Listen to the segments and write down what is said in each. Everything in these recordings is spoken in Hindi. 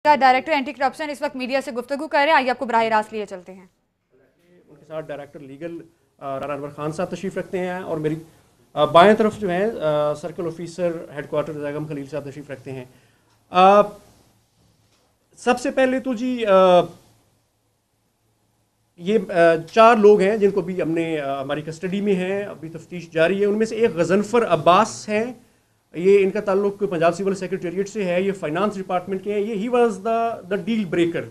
डायरेक्टर एंटी करप्शन इस वक्त मीडिया से गुफ्तगू कर रहे हैं, आइए आपको बराह रास्त लिए चलते हैं। उनके साथ डायरेक्टर लीगल राना अनवर खान साहब तशरीफ़ रखते हैं और मेरी बाएं तरफ जो है circle officer headquarter Zaigham Khalil साहब तशरीफ़ रखते हैं। सबसे पहले तो जी ये 4 लोग हैं जिनको भी हमने हमारी कस्टडी में हैं, अभी तफ्तीश जारी है। उनमें से एक गजनफर अब्बास है, ये इनका ताल्लुक पंजाब सिविल सेक्रेटेरिएट से है, ये फाइनेंस डिपार्टमेंट के हैं। ये he was the deal breaker.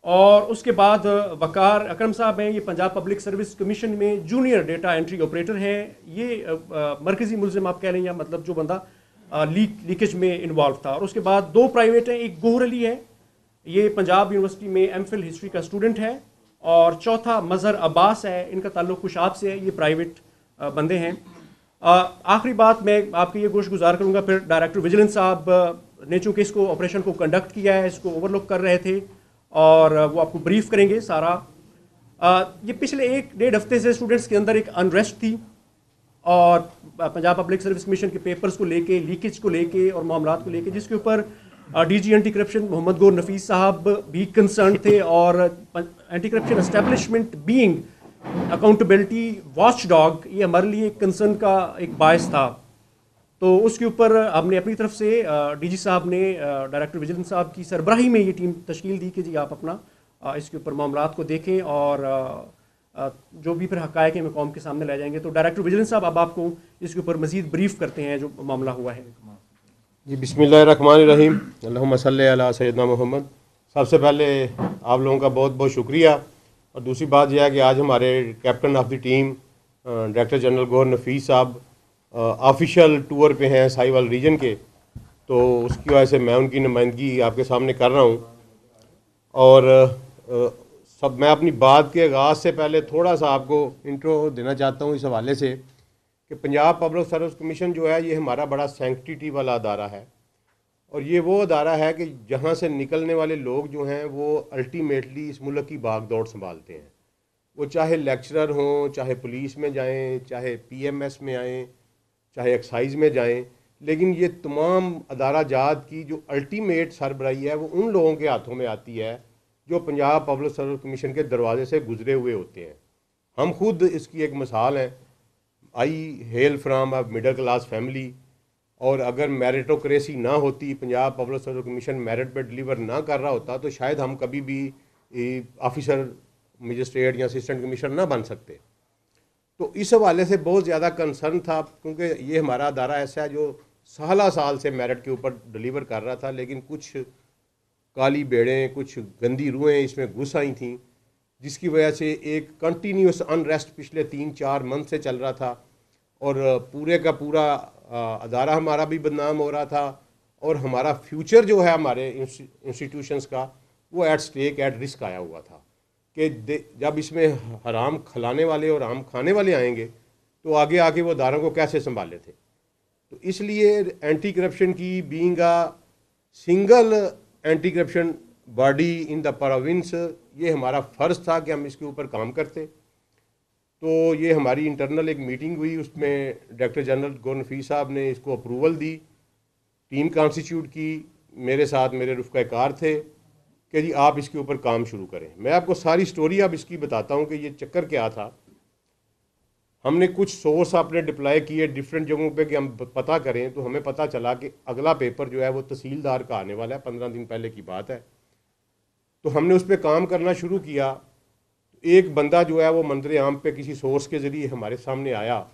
और उसके बाद वकार अकरम साहब हैं, ये पंजाब पब्लिक सर्विस कमीशन में जूनियर डेटा एंट्री ऑपरेटर हैं। ये मरकज़ी मुलजिम आप कह लें, या मतलब जो बंदा लीकेज में इन्वॉल्व था। और उसके बाद 2 प्राइवेट हैं, एक गोहर अली है, ये पंजाब यूनिवर्सिटी में एमफिल हिस्ट्री का स्टूडेंट है, और चौथा मजहर अब्बास है, इनका ताल्लुक कुशाब से है, ये प्राइवेट बंदे हैं। आखिरी बात मैं आपके ये गोश गुजार करूँगा, फिर डायरेक्टर विजिलेंस साहब ने चूँकि इसको ऑपरेशन को कंडक्ट किया है, इसको ओवरलुक कर रहे थे और वो आपको ब्रीफ करेंगे सारा। ये पिछले 1-1.5 हफ्ते से स्टूडेंट्स के अंदर एक अनरेस्ट थी, और पंजाब पब्लिक सर्विस कमीशन के पेपर्स को लेके, लीकेज को लेके और मामलात को लेके, जिसके ऊपर डीजी एंटी करप्शन मोहम्मद गौर नफीस साहब भी कंसर्न थे, और anti corruption establishment being accountability watch dog, ये हमारे लिए कंसर्न का एक बायस था। तो उसके ऊपर हमने अपनी तरफ से डीजी साहब ने डायरेक्टर विजिलेंस साहब की सरबराही में ये टीम तश्कील दी कि जी आप अपना इसके ऊपर मामलात को देखें, और जो भी फिर हक़ाइक़ में कौम के सामने ला जाएंगे। तो डायरेक्टर विजिलेंस साहब अब आपको इसके ऊपर मज़ीद ब्रीफ करते हैं जो मामला हुआ है। जी बिस्मिल्लाहिर्रहमानिर्रहीम, अल्लाहुम्मा सल्ली अला सय्यदना मोहम्मद। सबसे पहले आप लोगों का बहुत बहुत शुक्रिया। और दूसरी बात यह है कि आज हमारे captain of the team director general Gaur Nafees साहब ऑफिशियल टूर पे हैं साहिवाल रीजन के, तो उसकी वजह से मैं उनकी नुमाइंदगी आपके सामने कर रहा हूँ। और मैं अपनी बात के आगाज़ से पहले थोड़ा सा आपको इंट्रो देना चाहता हूँ इस हवाले से कि पंजाब पब्लिक सर्विस कमीशन जो है ये हमारा बड़ा सैंक्टिटी वाला अदारा है, और ये वो अदारा है कि जहाँ से निकलने वाले लोग जो हैं वो अल्टीमेटली इस मुल्क की भाग दौड़ संभालते हैं। वो चाहे लेक्चरर हों, चाहे पुलिस में जाएं, चाहे पीएमएस में आएँ, चाहे एक्साइज में जाएं, लेकिन ये तमाम अदारा जात की जो अल्टीमेट सरबराही है वो उन लोगों के हाथों में आती है जो पंजाब पब्लिक सर्विस कमीशन के दरवाजे से गुजरे हुए होते हैं। हम खुद इसकी एक मिसाल हैं। I hail from a middle class family, और अगर मेरिटोक्रेसी ना होती, Punjab public service commission merit पे डिलीवर ना कर रहा होता, तो शायद हम कभी भी ऑफिसर मजिस्ट्रेट या असिस्टेंट कमिश्नर ना बन सकते। तो इस हवाले से बहुत ज़्यादा कंसर्न था, क्योंकि ये हमारा अदारा ऐसा है जो साल से मेरिट के ऊपर डिलीवर कर रहा था, लेकिन कुछ काली बेड़ें, कुछ गंदी रूहें इसमें घुस आई थी, जिसकी वजह से एक कंटिन्यूस अनरेस्ट पिछले 3-4 मंथ से चल रहा था, और पूरे का पूरा अदारा हमारा भी बदनाम हो रहा था, और हमारा फ्यूचर जो है हमारे इंस्टीट्यूशंस का वो एट स्टेक, एट रिस्क आया हुआ था कि जब इसमें हराम खिलाने वाले और हराम खाने वाले आएंगे तो आगे आके वो अदारों को कैसे संभाले थे। तो इसलिए एंटी करप्शन की being a single anti corruption body in the province, ये हमारा फ़र्ज़ था कि हम इसके ऊपर काम करते। तो ये हमारी इंटरनल एक मीटिंग हुई, उसमें डायरेक्टर जनरल गौर नफीस साहब ने इसको अप्रूवल दी, टीम कॉन्स्टिट्यूट की, मेरे साथ मेरे रुफ़क़ाकार थे कि जी आप इसके ऊपर काम शुरू करें। मैं आपको सारी स्टोरी अब इसकी बताता हूँ कि ये चक्कर क्या था। हमने कुछ सोर्स अपने डिप्लॉय किए डिफरेंट जगहों पे कि हम पता करें, तो हमें पता चला कि अगला पेपर जो है वो तहसीलदार का आने वाला है, 15 दिन पहले की बात है। तो हमने उस पर काम करना शुरू किया। एक बंदा जो है वो मंजर आम पे किसी सोर्स के ज़रिए हमारे सामने आया,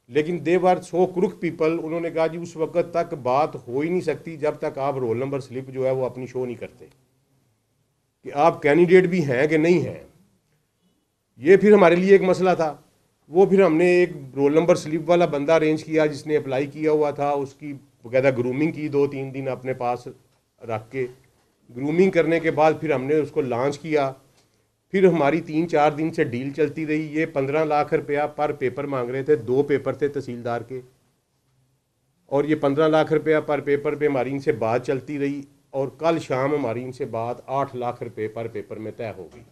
लेकिन दे वर सो क्रुक पीपल। उन्होंने कहा जी उस वक्त तक बात हो ही नहीं सकती जब तक आप रोल नंबर स्लिप जो है वो अपनी शो नहीं करते कि आप कैंडिडेट भी हैं कि नहीं हैं। ये फिर हमारे लिए एक मसला था। वो फिर हमने एक रोल नंबर स्लिप वाला बंदा अरेंज किया जिसने अप्लाई किया हुआ था, उसकी बकायदा ग्रूमिंग की 2-3 दिन अपने पास रख के। ग्रूमिंग करने के बाद फिर हमने उसको लॉन्च किया। फिर हमारी 3-4 दिन से डील चलती रही। ये 15 लाख रुपया पर पेपर मांग रहे थे, 2 पेपर थे तहसीलदार के, और ये 15 लाख रुपया पर पेपर पे हमारी इनसे बात चलती रही, और कल शाम हमारी इनसे बात 8 लाख रुपये पर पेपर में तय हो गई।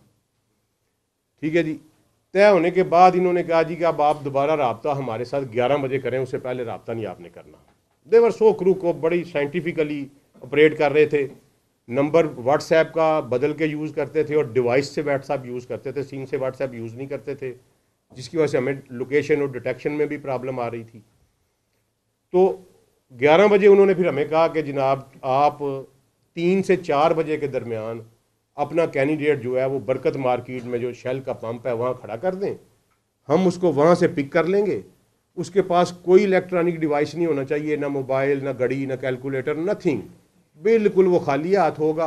ठीक है जी। तय होने के बाद इन्होंने कहा जी कि अब आप दोबारा रब्ता हमारे साथ 11 बजे करें, उससे पहले रब्ता नहीं आपने करना। देवर सो क्रूक को बड़ी साइंटिफिकली ऑपरेट कर रहे थे। नंबर व्हाट्सएप का बदल के यूज़ करते थे और डिवाइस से व्हाट्सएप यूज़ करते थे, सिम से व्हाट्सएप यूज़ नहीं करते थे, जिसकी वजह से हमें लोकेशन और डिटेक्शन में भी प्रॉब्लम आ रही थी। तो 11 बजे उन्होंने फिर हमें कहा कि जनाब आप 3 से 4 बजे के दरमियान अपना कैंडिडेट जो है वो बरकत मार्केट में जो शेल का पंप है वहाँ खड़ा कर दें, हम उसको वहाँ से पिक कर लेंगे। उसके पास कोई इलेक्ट्रॉनिक डिवाइस नहीं होना चाहिए, ना मोबाइल, ना घड़ी, ना कैलकुलेटर, नथिंग, बिल्कुल वो खाली हाथ होगा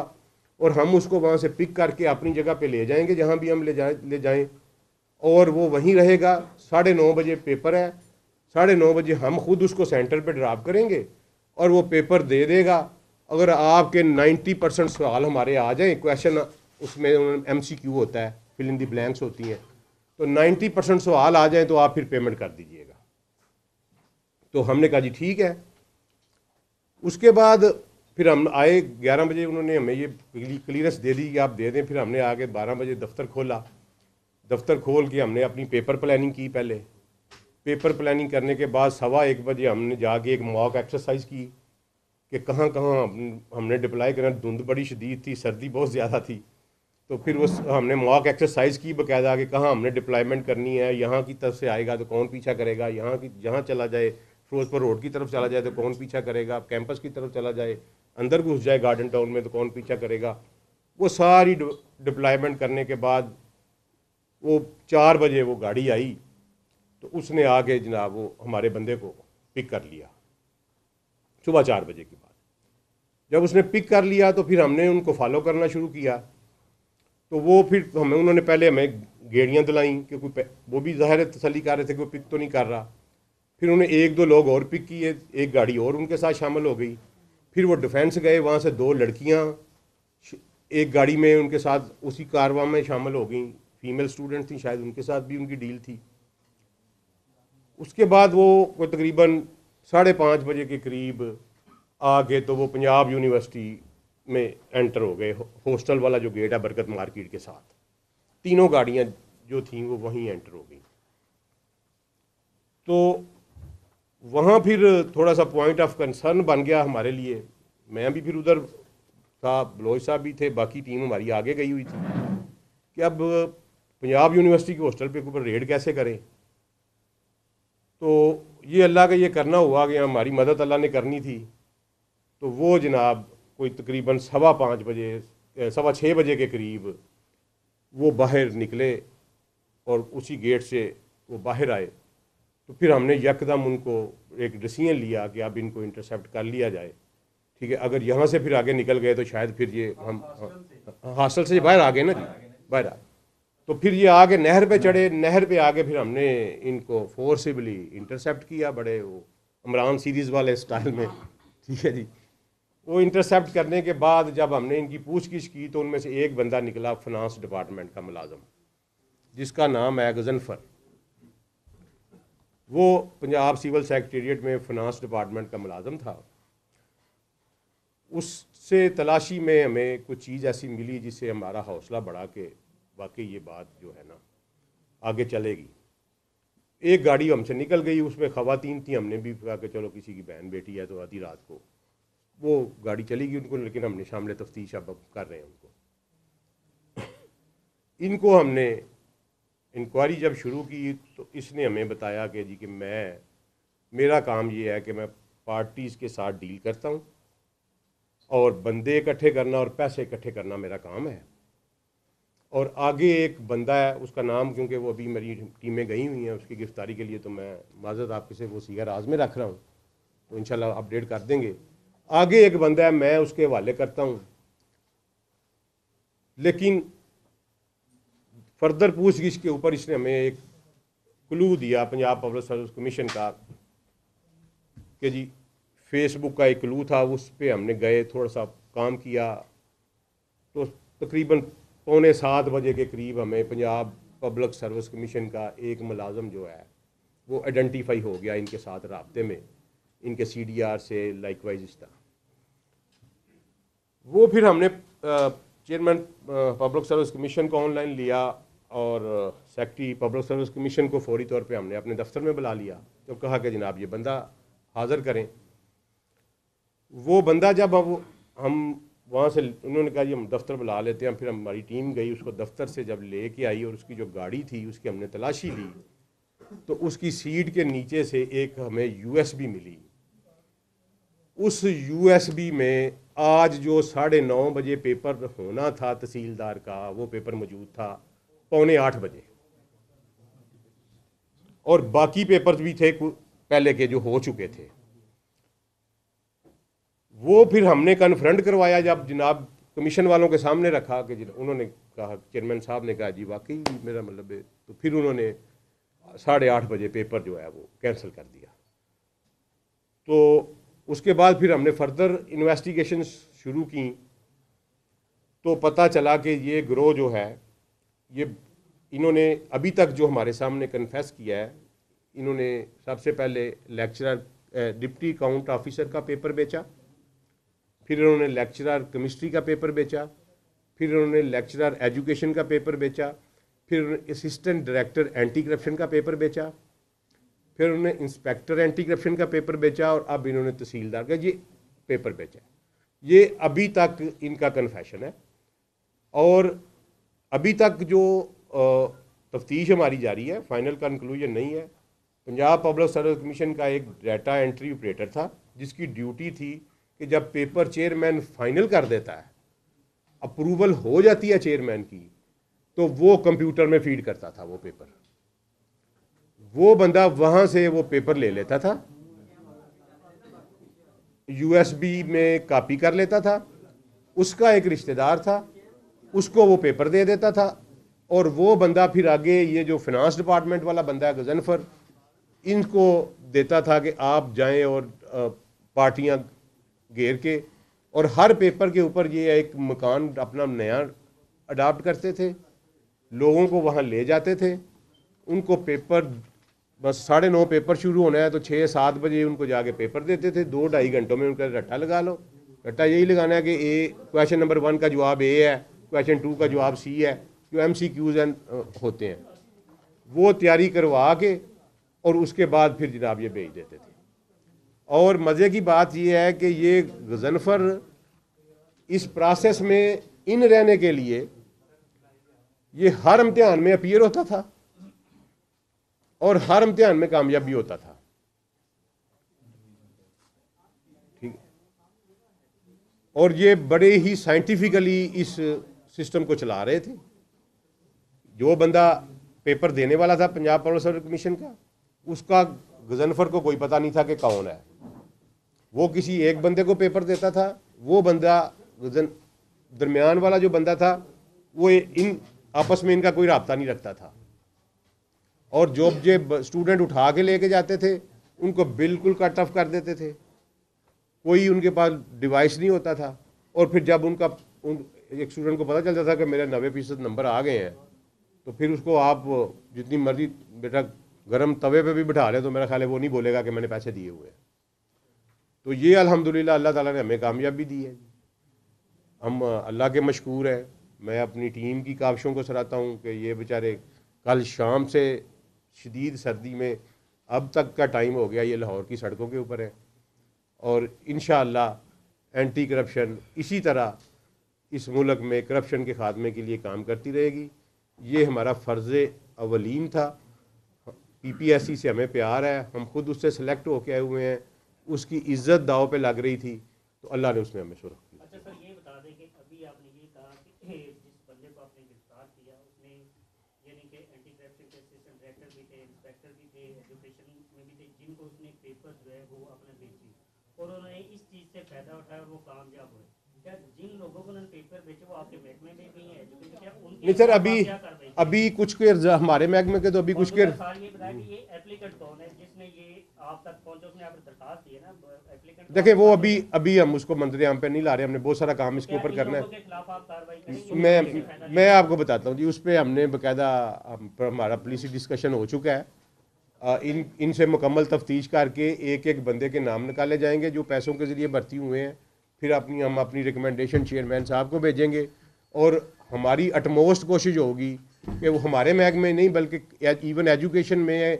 और हम उसको वहाँ से पिक करके अपनी जगह पे ले जाएंगे जहाँ भी हम ले जाएं और वो वहीं रहेगा। 9:30 बजे पेपर है, 9:30 बजे हम खुद उसको सेंटर पे ड्रॉप करेंगे और वो पेपर दे देगा। अगर आपके 90% सवाल हमारे आ जाएं, क्वेश्चन उसमें MCQ होता है, फिल इन दी ब्लैंक्स होती हैं, तो 90% सवाल आ जाएं तो आप फिर पेमेंट कर दीजिएगा। तो हमने कहा जी ठीक है। उसके बाद फिर हम आए 11 बजे, उन्होंने हमें ये क्लियरेंस दे दी कि आप दे दें। फिर हमने आगे 12 बजे दफ्तर खोला, दफ्तर खोल के हमने अपनी पेपर प्लानिंग की। पहले पेपर प्लानिंग करने के बाद 1:15 बजे हमने जाके एक मॉक एक्सरसाइज की कि कहाँ कहाँ हमने डिप्लाई करना। धुंध बड़ी शदीद थी, सर्दी बहुत ज़्यादा थी, तो फिर उस हमने मॉक एक्सरसाइज की बाकायदा कि कहाँ हमने डिप्लॉयमेंट करनी है, यहाँ की तरफ से आएगा तो कौन पीछा करेगा, यहाँ की जहाँ चला जाए फिरोजपुर रोड की तरफ चला जाए तो कौन पीछा करेगा, कैंपस की तरफ चला जाए, अंदर घुस जाए गार्डन टाउन में तो कौन पीछा करेगा। वो सारी डिप्लॉयमेंट करने के बाद वो 4 बजे वो गाड़ी आई तो उसने आके जनाब वो हमारे बंदे को पिक कर लिया सुबह 4 बजे के बाद। जब उसने पिक कर लिया तो फिर हमने उनको फॉलो करना शुरू किया। तो वो फिर उन्होंने पहले हमें गेड़ियाँ दिलाईं क्योंकि वो भी ज़ाहिर तसल्ली कर रहे थे कि वो पिक तो नहीं कर रहा। फिर उन्हें 1-2 लोग और पिक किए, एक गाड़ी और उनके साथ शामिल हो गई। फिर वो डिफेंस गए, वहाँ से 2 लड़कियाँ एक गाड़ी में उनके साथ उसी कारवां में शामिल हो गई, फीमेल स्टूडेंट थी, शायद उनके साथ भी उनकी डील थी। उसके बाद वो कोई तकरीबन 5:30 बजे के करीब आगे तो वो पंजाब यूनिवर्सिटी में एंटर हो गए, हॉस्टल वाला जो गेट है बरकत मार्केट के साथ। तीनों गाड़ियाँ जो थीं वो वहीं एंटर हो गई। तो वहाँ फिर थोड़ा सा पॉइंट ऑफ कंसर्न बन गया हमारे लिए। मैं भी फिर उधर था, बलोच साहब भी थे, बाकी टीम हमारी आगे गई हुई थी कि अब पंजाब यूनिवर्सिटी के हॉस्टल पे ऊपर रेड कैसे करें। तो ये अल्लाह का ये करना हुआ कि हमारी मदद अल्लाह ने करनी थी। तो वो जनाब कोई तकरीबन 5:15 बजे 6:15 बजे के करीब वो बाहर निकले और उसी गेट से वो बाहर आए। तो फिर हमने यकदम उनको एक डिसीजन लिया कि अब इनको इंटरसेप्ट कर लिया जाए, ठीक है। अगर यहाँ से फिर आगे निकल गए तो शायद फिर ये हम हॉस्टल से बाहर आ गए ना जी, बाहर आ, तो फिर ये आगे नहर पे चढ़े। नहर पे आगे फिर हमने इनको फोर्सिबली इंटरसेप्ट किया, बड़े वो इमरान सीरीज़ वाले स्टाइल में, ठीक है जी। वो इंटरसेप्ट करने के बाद जब हमने इनकी पूछगिछ की तो उनमें से एक बंदा निकला फिनांस डिपार्टमेंट का मुलाजम, जिसका नाम है गजनफर। वो पंजाब सिविल सेक्रेटेरिएट में फिनांस डिपार्टमेंट का मुलाजम था। उससे तलाशी में हमें कुछ चीज़ ऐसी मिली जिससे हमारा हौसला बढ़ा के वाकई ये बात जो है ना आगे चलेगी। एक गाड़ी हमसे निकल गई, उसमें ख़वातीन थी। हमने भी कहा कि चलो किसी की बहन बेटी है तो आधी रात को वो गाड़ी चली गई उनको, लेकिन हमने शामिल तफ्तीश अब कर रहे हैं उनको। इनको हमने इंक्वायरी जब शुरू की तो इसने हमें बताया कि जी कि मेरा काम ये है कि मैं पार्टीज़ के साथ डील करता हूँ और बंदे इकट्ठे करना और पैसे इकट्ठे करना मेरा काम है। और आगे एक बंदा है, उसका नाम क्योंकि वो अभी मेरी टीमें गई हुई हैं उसकी गिरफ्तारी के लिए, तो मैं माज़रत आपके से वो सीगा राज में रख रहा हूँ, तो इंशाल्लाह अपडेट कर देंगे। आगे एक बंदा है, मैं उसके हवाले करता हूँ। लेकिन फर्दर पूछगिछ के ऊपर इसने हमें एक क्लू दिया पंजाब पब्लिक सर्विस कमीशन का कि जी फेसबुक का एक क्लू था, उस पर हमने गए, थोड़ा सा काम किया। तो तकरीबन 6:45 बजे के करीब हमें पंजाब पब्लिक सर्विस कमीशन का एक मुलाजम जो है वो आइडेंटिफाई हो गया इनके साथ राब्ते में, इनके CDR से लाइकवाइज इस तरह। वो फिर हमने चेयरमैन पब्लिक सर्विस कमीशन को ऑनलाइन लिया और सेक्रेटरी पब्लिक सर्विस कमीशन को फौरी तौर पे हमने अपने दफ्तर में बुला लिया। तो कहा कि जनाब ये बंदा हाज़िर करें। वो बंदा जब हम वहाँ से उन्होंने कहा जी हम दफ्तर बुला लेते हैं। फिर हमारी टीम गई, उसको दफ्तर से जब लेके आई और उसकी जो गाड़ी थी उसकी हमने तलाशी ली, तो उसकी सीट के नीचे से एक हमें यूएसबी मिली। उस यूएसबी में आज जो 9:30 बजे पेपर होना था तहसीलदार का, वो पेपर मौजूद था 7:45 बजे, और बाकी पेपर्स भी थे पहले के जो हो चुके थे। वो फिर हमने कन्फ्रंट करवाया, जब जनाब कमीशन वालों के सामने रखा कि उन्होंने कहा, चेयरमैन साहब ने कहा जी वाकई मेरा मतलब है, तो फिर उन्होंने 8:30 बजे पेपर जो है वो कैंसिल कर दिया। तो उसके बाद फिर हमने फर्दर इन्वेस्टिगेशन शुरू की, तो पता चला कि ये ग्रोह जो है, ये इन्होंने अभी तक जो हमारे सामने कन्फेस किया है, इन्होंने सबसे पहले लेक्चरर डिप्टी अकाउंट ऑफिसर का पेपर बेचा, फिर उन्होंने लेक्चरर केमिस्ट्री का पेपर बेचा, फिर उन्होंने लेक्चरर एजुकेशन का पेपर बेचा, फिर उन्होंने असिस्टेंट डायरेक्टर एंटी करप्शन का पेपर बेचा, फिर उन्होंने इंस्पेक्टर एंटी करप्शन का पेपर बेचा, और अब इन्होंने तहसीलदार का ये पेपर बेचा। ये अभी तक इनका कन्फेशन है, और अभी तक जो तफ्तीश हमारी जारी है, फाइनल कंक्लूजन नहीं है। पंजाब पब्लिक सर्विस कमीशन का एक डाटा एंट्री ऑपरेटर था जिसकी ड्यूटी थी कि जब पेपर चेयरमैन फाइनल कर देता है, अप्रूवल हो जाती है चेयरमैन की, तो वो कंप्यूटर में फीड करता था वो पेपर। वो बंदा वहां से वो पेपर ले लेता था, यूएसबी में कॉपी कर लेता था, उसका एक रिश्तेदार था, उसको वो पेपर दे देता था, और वो बंदा फिर आगे ये जो फिनांस डिपार्टमेंट वाला बंदा है गजनफर, इनको देता था कि आप जाएं और पार्टियां घेर के, और हर पेपर के ऊपर ये एक मकान अपना नया अडाप्ट करते थे, लोगों को वहाँ ले जाते थे, उनको पेपर बस 9:30 पेपर शुरू होना है तो 6-7 बजे उनको जाके पेपर देते थे। 2-2.5 घंटों में उनका रट्टा लगा लो। रट्टा यही लगाना है कि क्वेश्चन नंबर 1 का जवाब ए है, क्वेश्चन 2 का जवाब सी है, जो MCQs होते हैं वो तैयारी करवा के, और उसके बाद फिर जनाब ये भेज देते थे। और मज़े की बात यह है कि ये गजनफर इस प्रोसेस में इन रहने के लिए ये हर इम्तिहान में अपीयर होता था और हर इम्तिहान में कामयाब भी होता था। ठीक है, और ये बड़े ही साइंटिफिकली इस सिस्टम को चला रहे थे। जो बंदा पेपर देने वाला था पंजाब पब्लिक सर्विस कमीशन का, उसका गजनफर को कोई पता नहीं था कि कौन है। वो किसी एक बंदे को पेपर देता था, वो बंदा दरमियान वाला जो बंदा था वो इन आपस में इनका कोई राब्ता नहीं रखता था, और जो स्टूडेंट उठा के लेके जाते थे उनको बिल्कुल कट ऑफ कर देते थे, कोई उनके पास डिवाइस नहीं होता था। और फिर जब एक स्टूडेंट को पता चलता था कि मेरे 90% नंबर आ गए हैं, तो फिर उसको आप जितनी मर्जी बेटा गरम तवे पे भी बिठा ले, तो मेरा ख्याल है वो नहीं बोलेगा कि मैंने पैसे दिए हुए हैं। तो ये अल्हम्दुलिल्लाह अल्लाह ताला ने हमें कामयाबी दी है। हम अल्लाह के मशकूर हैं। मैं अपनी टीम की काविशों को सराहता हूँ कि ये बेचारे कल शाम से शदीद सर्दी में अब तक का टाइम हो गया, ये लाहौर की सड़कों के ऊपर है, और इंशाअल्लाह एंटी करप्शन इसी तरह इस मुल्क में करप्शन के खात्मे के लिए काम करती रहेगी। ये हमारा फ़र्ज़ अवलीन था। PPSC से हमें प्यार है, हम खुद उससे सेलेक्ट होके आए हुए हैं, उसकी इज्जत दाव पे लग रही थी तो अल्लाह ने उसमें हमें सुरख किया। अच्छा सर, ये बता दें कि अभी आपने ये कहा कि जिस बंदे को आपने गिरफ्तार किया उसने यानी कि एंटी करप्शन के असिस्टेंट डायरेक्टर भी थे, इंस्पेक्टर भी थे, एजुकेशन में भी थे, जिनको उसने पेपर जो है वो अपने बेचे और उन्होंने इस चीज़ से फायदा उठाया और वो कामयाब हुए। क्या जिन लोगों को उन्होंने पेपर बेचे वो आपके महकमे में भी हैं? क्या उनके नहीं सर, अभी कुछ के हमारे महकमे के तो अभी कुछ के ये बताया कि ये एप्लीकेंट कौन है जिसने ये आप तक पहुंचे, उसने आपने दरखास्त दी है ना एप्लीकेंट? देखिए वो अभी हम उसको मंत्री आम पे नहीं ला रहे, हमने बहुत सारा काम इसके ऊपर करना है। मैं आपको बताता हूँ जी, उस पर हमने बाकायदा हमारा पुलिस डिस्कशन हो चुका है। इनसे मुकम्मल तफ्तीश करके एक एक बंदे के नाम निकाले जाएंगे जो पैसों के ज़रिए भर्ती हुए हैं। फिर हम अपनी रिकमेंडेशन चेयरमैन साहब को भेजेंगे, और हमारी अटमोस्ट कोशिश होगी कि वो हमारे महकमे नहीं बल्कि इवन एजुकेशन में,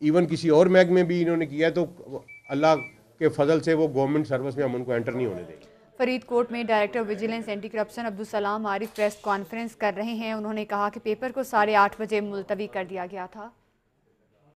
इवन किसी और महकमे भी इन्होंने किया है, तो अल्लाह के फजल से वो गवर्नमेंट सर्विस में हम उनको एंटर नहीं होने देंगे। फरीदकोट में director vigilance anti corruption Abdul Salam Arif press conference कर रहे हैं। उन्होंने कहा कि पेपर को 8:30 बजे मुलतवी कर दिया गया था।